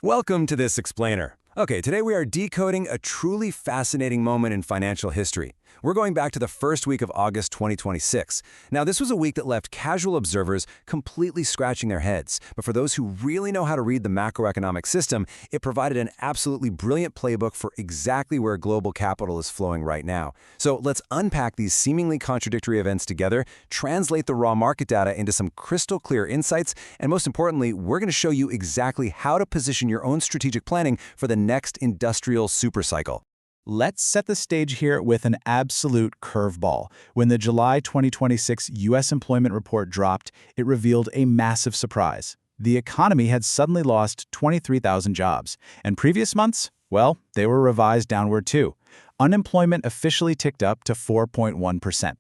Welcome to this explainer. Okay, today we are decoding a truly fascinating moment in financial history. We're going back to the first week of August 2026. Now, this was a week that left casual observers completely scratching their heads. But for those who really know how to read the macroeconomic system, it provided an absolutely brilliant playbook for exactly where global capital is flowing right now. So let's unpack these seemingly contradictory events together, translate the raw market data into some crystal clear insights, and most importantly, we're going to show you exactly how to position your own strategic planning for the next industrial supercycle. Let's set the stage here with an absolute curveball. When the July 2026 U.S. employment report dropped, it revealed a massive surprise. The economy had suddenly lost 23,000 jobs, and previous months, well, they were revised downward too. Unemployment officially ticked up to 4.1%.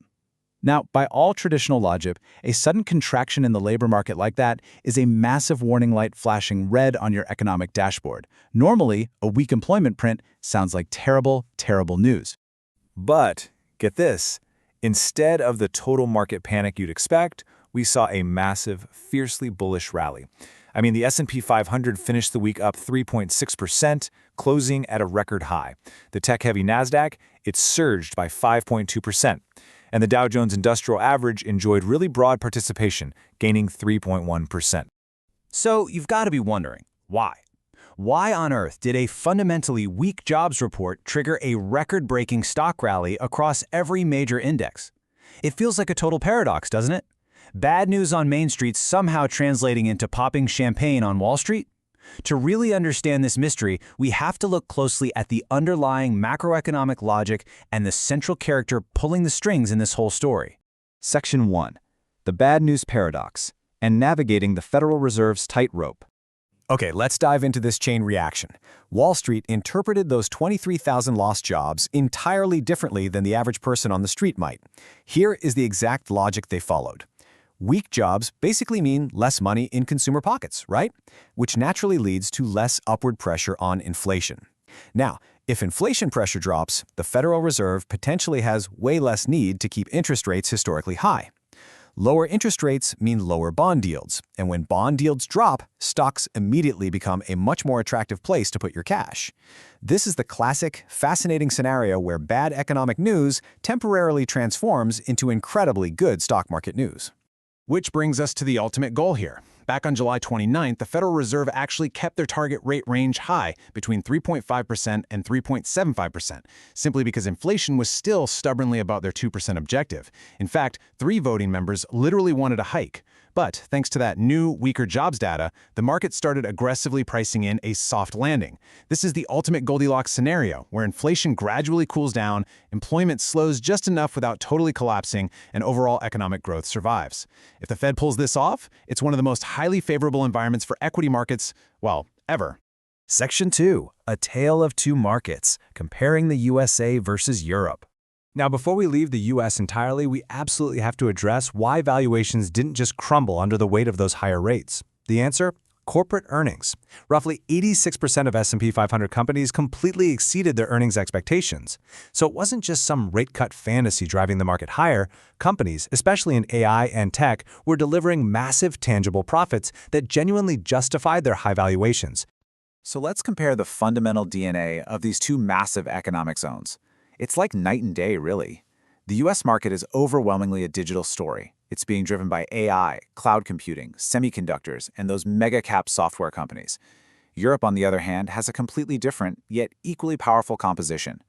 Now, by all traditional logic, a sudden contraction in the labor market like that is a massive warning light flashing red on your economic dashboard. Normally, a weak employment print sounds like terrible, terrible news. But, get this, instead of the total market panic you'd expect, we saw a massive, fiercely bullish rally. I mean, the S&P 500 finished the week up 3.6%, closing at a record high. The tech-heavy Nasdaq, it surged by 5.2%. And the Dow Jones Industrial Average enjoyed really broad participation, gaining 3.1%. So you've got to be wondering, why? Why on earth did a fundamentally weak jobs report trigger a record-breaking stock rally across every major index? It feels like a total paradox, doesn't it? Bad news on Main Street somehow translating into popping champagne on Wall Street? To really understand this mystery, we have to look closely at the underlying macroeconomic logic and the central character pulling the strings in this whole story. Section 1. The Bad News Paradox and Navigating the Federal Reserve's Tightrope. Okay, let's dive into this chain reaction. Wall Street interpreted those 23,000 lost jobs entirely differently than the average person on the street might. Here is the exact logic they followed. Weak jobs basically mean less money in consumer pockets, right? Which naturally leads to less upward pressure on inflation. Now, if inflation pressure drops, the Federal Reserve potentially has way less need to keep interest rates historically high. Lower interest rates mean lower bond yields, and when bond yields drop, stocks immediately become a much more attractive place to put your cash. This is the classic, fascinating scenario where bad economic news temporarily transforms into incredibly good stock market news. Which brings us to the ultimate goal here. Back on July 29th, the Federal Reserve actually kept their target rate range high between 3.5% and 3.75%, simply because inflation was still stubbornly above their 2% objective. In fact, 3 voting members literally wanted a hike. But thanks to that new, weaker jobs data, the market started aggressively pricing in a soft landing. This is the ultimate Goldilocks scenario, where inflation gradually cools down, employment slows just enough without totally collapsing, and overall economic growth survives. If the Fed pulls this off, it's one of the most highly favorable environments for equity markets, well, ever. Section 2. A Tale of Two Markets, Comparing the USA versus Europe. Now, before we leave the US entirely, we absolutely have to address why valuations didn't just crumble under the weight of those higher rates. The answer? Corporate earnings. Roughly 86% of S&P 500 companies completely exceeded their earnings expectations. So it wasn't just some rate cut fantasy driving the market higher. Companies, especially in AI and tech, were delivering massive tangible profits that genuinely justified their high valuations. So let's compare the fundamental DNA of these two massive economic zones. It's like night and day, really. The U.S. market is overwhelmingly a digital story. It's being driven by AI, cloud computing, semiconductors, and those mega-cap software companies. Europe, on the other hand, has a completely different, yet equally powerful composition.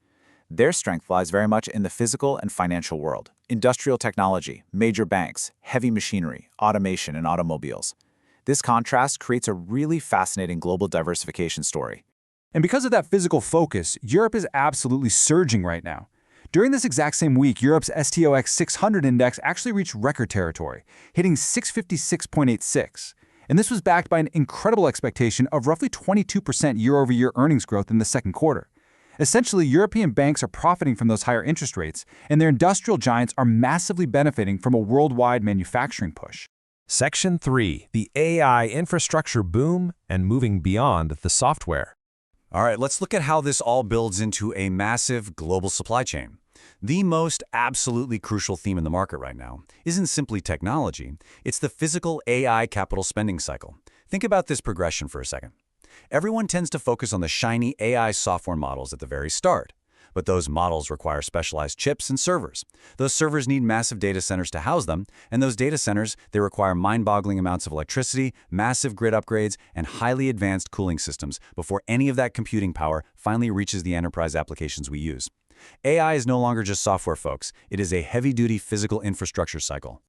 Their strength lies very much in the physical and financial world, industrial technology, major banks, heavy machinery, automation, and automobiles. This contrast creates a really fascinating global diversification story. And because of that physical focus, Europe is absolutely surging right now. During this exact same week, Europe's STOXX 600 index actually reached record territory, hitting 656.86. And this was backed by an incredible expectation of roughly 22% year-over-year earnings growth in the second quarter. Essentially, European banks are profiting from those higher interest rates, and their industrial giants are massively benefiting from a worldwide manufacturing push. Section 3. The AI infrastructure boom and moving beyond the software. All right, let's look at how this all builds into a massive global supply chain. The most absolutely crucial theme in the market right now isn't simply technology, it's the physical AI capital spending cycle. Think about this progression for a second. Everyone tends to focus on the shiny AI software models at the very start. But those models require specialized chips and servers. Those servers need massive data centers to house them, and those data centers, they require mind-boggling amounts of electricity, massive grid upgrades, and highly advanced cooling systems before any of that computing power finally reaches the enterprise applications we use. AI is no longer just software, folks. It is a heavy-duty physical infrastructure cycle.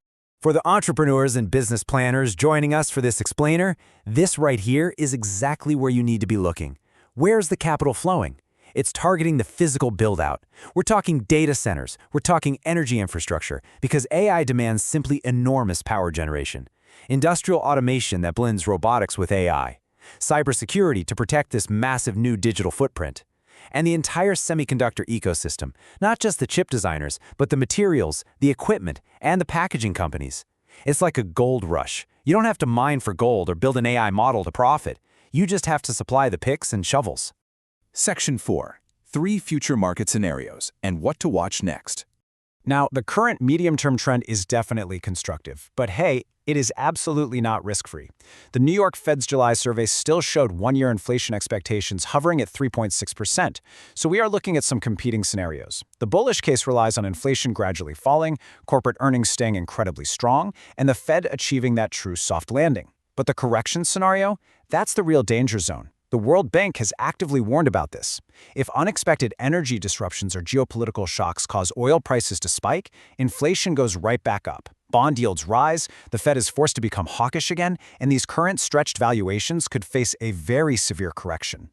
For the entrepreneurs and business planners joining us for this explainer, this right here is exactly where you need to be looking. Where's the capital flowing? It's targeting the physical build-out. We're talking data centers, we're talking energy infrastructure, because AI demands simply enormous power generation. Industrial automation that blends robotics with AI. Cybersecurity to protect this massive new digital footprint. And the entire semiconductor ecosystem, not just the chip designers, but the materials, the equipment, and the packaging companies. It's like a gold rush. You don't have to mine for gold or build an AI model to profit. You just have to supply the picks and shovels. Section 4. 3 future market scenarios and what to watch next. Now, the current medium-term trend is definitely constructive, but hey, it is absolutely not risk-free. The New York Fed's July survey still showed one-year inflation expectations hovering at 3.6%, so we are looking at some competing scenarios. The bullish case relies on inflation gradually falling, corporate earnings staying incredibly strong, and the Fed achieving that true soft landing. But the correction scenario? That's the real danger zone. The World Bank has actively warned about this. If unexpected energy disruptions or geopolitical shocks cause oil prices to spike, inflation goes right back up. Bond yields rise, the Fed is forced to become hawkish again, and these current stretched valuations could face a very severe correction.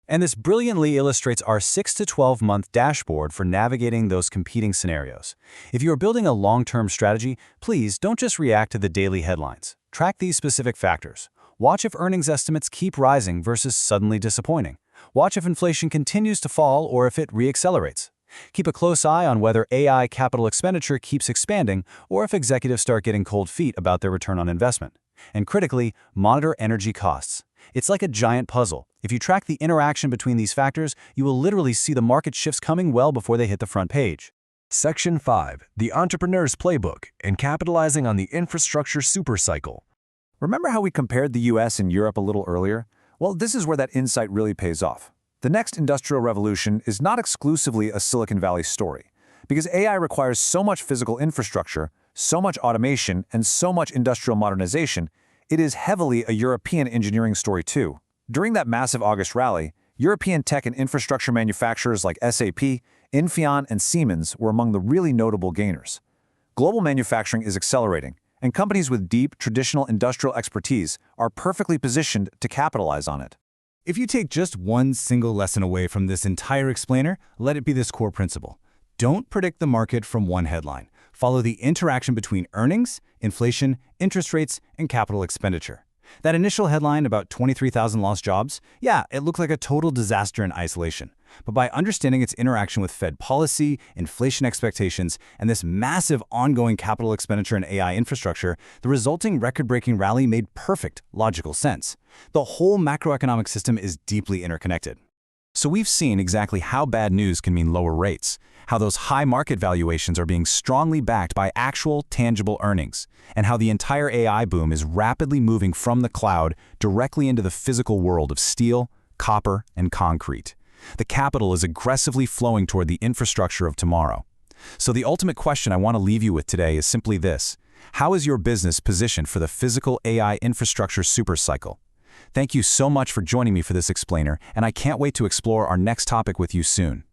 And this brilliantly illustrates our 6 to 12-month dashboard for navigating those competing scenarios. If you are building a long-term strategy, please don't just react to the daily headlines. Track these specific factors. Watch if earnings estimates keep rising versus suddenly disappointing. Watch if inflation continues to fall or if it reaccelerates. Keep a close eye on whether AI capital expenditure keeps expanding or if executives start getting cold feet about their return on investment. And critically, monitor energy costs. It's like a giant puzzle. If you track the interaction between these factors, you will literally see the market shifts coming well before they hit the front page. Section 5. The Entrepreneur's Playbook and Capitalizing on the Infrastructure Supercycle. Remember how we compared the US and Europe a little earlier? Well, this is where that insight really pays off. The next industrial revolution is not exclusively a Silicon Valley story. Because AI requires so much physical infrastructure, so much automation, and so much industrial modernization, it is heavily a European engineering story too. During that massive August rally, European tech and infrastructure manufacturers like SAP, Infineon, and Siemens were among the really notable gainers. Global manufacturing is accelerating, and companies with deep, traditional industrial expertise are perfectly positioned to capitalize on it. If you take just one single lesson away from this entire explainer, let it be this core principle. Don't predict the market from one headline. Follow the interaction between earnings, inflation, interest rates, and capital expenditure. That initial headline about 23,000 lost jobs, yeah, it looked like a total disaster in isolation. But by understanding its interaction with Fed policy, inflation expectations, and this massive ongoing capital expenditure in AI infrastructure, the resulting record-breaking rally made perfect logical sense. The whole macroeconomic system is deeply interconnected. So we've seen exactly how bad news can mean lower rates, how those high market valuations are being strongly backed by actual, tangible earnings, and how the entire AI boom is rapidly moving from the cloud directly into the physical world of steel, copper, and concrete. The capital is aggressively flowing toward the infrastructure of tomorrow. So the ultimate question I want to leave you with today is simply this: how is your business positioned for the physical AI infrastructure supercycle? Thank you so much for joining me for this explainer, and I can't wait to explore our next topic with you soon.